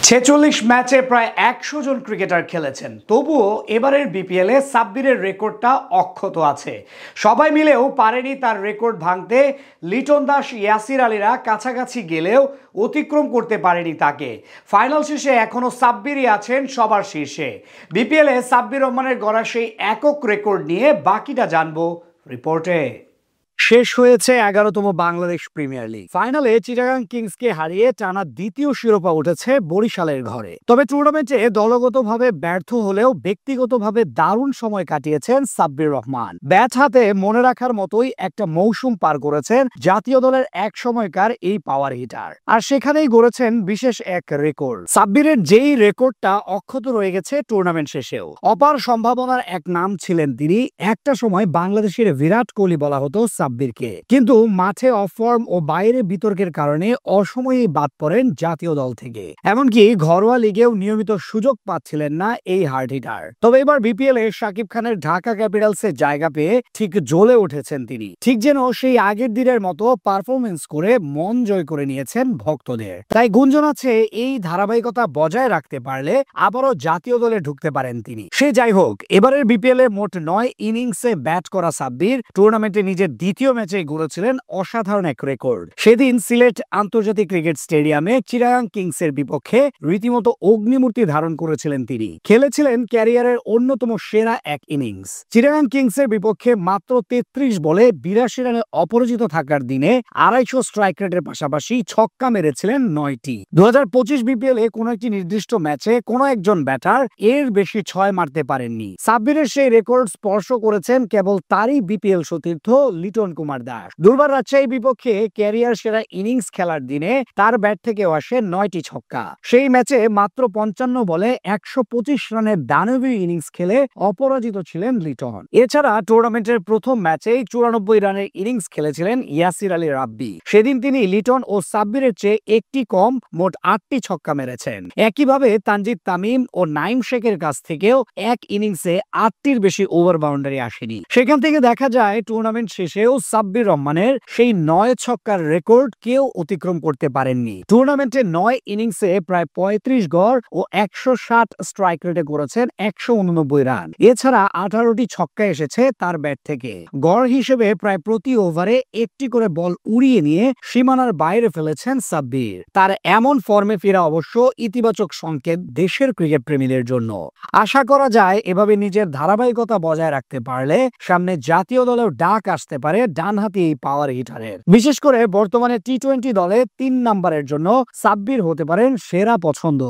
46 ম্যাচে প্রায় 100 জন ক্রিকেটার খেলেছেন, তবুও এবারের বিপিএলে সাব্বিরের রেকর্ডটা অক্ষত আছে। সবাই মিলেও পারেনি তার রেকর্ড ভাঙতে। লিটন দাস, ইয়াসির আলীরা কাছাকাছি গেলেও অতিক্রম করতে পারেনি তাকে। ফাইনাল শেষে এখনও সাব্বিরই আছেন সবার শীর্ষে। বিপিএলে সাব্বির রহমানের গড়া সেই একক রেকর্ড নিয়ে বাকিটা জানবো রিপোর্টে। শেষ হয়েছে 11তম বাংলাদেশ প্রিমিয়ার লিগ ফাইনালে চিটাগাং কিংসকে হারিয়ে টানা দ্বিতীয় শিরোপা উঠেছে বরিশালের ঘরে। তবে টুর্নামেন্টে দলগতভাবে ব্যর্থ হলেও ব্যক্তিগতভাবে দারুণ সময় কাটিয়েছেন সাব্বির রহমান। ব্যাট হাতে মনে রাখার মতোই একটা মৌসুম পার করেছেন জাতীয় দলের এক সময়কার এই পাওয়ার হিটার, আর সেখানেই গড়েছেন বিশেষ এক রেকর্ড। সাব্বিরের যেই রেকর্ডটা অক্ষত রয়ে গেছে টুর্নামেন্ট শেষেও। অপার সম্ভাবনার এক নাম ছিলেন তিনি। একটা সময় বাংলাদেশের বিরাট কোহলি বলা হতো সাব্বিরকে, কিন্তু মাঠে অফ ফর্ম ও বাইরে বিতর্কের কারণে অসময়েই বাদ পড়েন জাতীয় দল থেকে। এমনকি ঘরোয়া লিগেও নিয়মিত সুযোগ পাচ্ছিলেন না এই হার্ড হিটার। তবে এবার বিপিএল এ শাকিব খানের ঢাকা ক্যাপিটালসের জায়গা পেয়ে ঠিক জ্বলে উঠেছেন তিনি। ঠিক যেন সেই আগের দিনের মতো পারফরমেন্স করে মন জয় করে নিয়েছেন ভক্তদের। তাই গুঞ্জন আছে এই ধারাবাহিকতা বজায় রাখতে পারলে আবারও জাতীয় দলে ঢুকতে পারেন তিনি। সে যাই হোক, এবারের বিপিএল এ মোট 9 ইনিংসে ব্যাট করা সাব্বির টুর্নামেন্টে নিজের দ্বিতীয় ম্যাচে গড়েছিলেন অসাধারণ এক রেকর্ড। সেদিন সিলেট আন্তর্জাতিক ক্রিকেট স্টেডিয়ামে চিটাগাং কিংসের বিপক্ষে রীতিমতো অগ্নিমূর্তি ধারণ করেছিলেন তিনি। খেলেছিলেন ক্যারিয়ারের অন্যতম সেরা এক ইনিংস। চিটাগাং কিংসের বিপক্ষে মাত্র 33 বলে 82 রানে অপরাজিত থাকার দিনে 250 স্ট্রাইক রেটের পাশাপাশি ছক্কা মেরেছিলেন 9টি। 2025 বিপিএল এ কোনো একটি নির্দিষ্ট ম্যাচে কোনো একজন ব্যাটার এর বেশি 6 মারতে পারেননি। সাব্বিরের সেই রেকর্ড স্পর্শ করেছেন কেবল তারই বিপিএল সতীর্থ লিটন কুমার দাস। দুর্বার রাজশাহীর বিপক্ষে ক্যারিয়ার সেরা ইনিংস খেলার দিনে তার ব্যাট থেকে আসে 9টি ছক্কা। সেই ম্যাচে মাত্র 55 বলে 125 রানের দানবীয় ইনিংস খেলে অপরাজিত ছিলেন লিটন। এছাড়া টুর্নামেন্টের প্রথম ম্যাচেই 94 রানের ইনিংস খেলেছিলেন ইয়াসির আলী রাব্বি। সেদিন তিনি লিটন ও সাব্বিরের চেয়ে একটি কম মোট 8টি ছক্কা মেরেছেন। একইভাবে তানজিদ তামিম ও নাইম শেখের কাছ থেকেও এক ইনিংসে 8টির বেশি ওভার বাউন্ডারি আসেনি। সেখান থেকে দেখা যায় টুর্নামেন্ট শেষেও সাব্বির রহমানের সেই 9 ছক্কার রেকর্ড কেউ অতিক্রম করতে পারেননি। টুর্নামেন্টে 9 ইনিংসে প্রায় 35 গড় ও 160 স্ট্রাইক রেটে করেছেন 189 রান। এছাড়া 18টি ছক্কা এসেছে তার ব্যাট থেকে। গড় হিসেবে প্রায় প্রতি ওভারে একটি করে বল উড়িয়ে নিয়ে সীমানার বাইরে ফেলেছেন সাব্বির। তার এমন ফর্মে ফেরা অবশ্য ইতিবাচক সংকেত দেশের ক্রিকেট প্রেমীদের জন্য। আশা করা যায় এভাবে নিজের ধারাবাহিকতা বজায় রাখতে পারলে সামনে জাতীয় দলেও ডাক আসতে পারে ডানহাতি এই পাওয়ার হিটারের। বিশেষ করে বর্তমানে টি-20 দলে 3 নম্বরের জন্য সাব্বির হতে পারেন সেরা পছন্দ।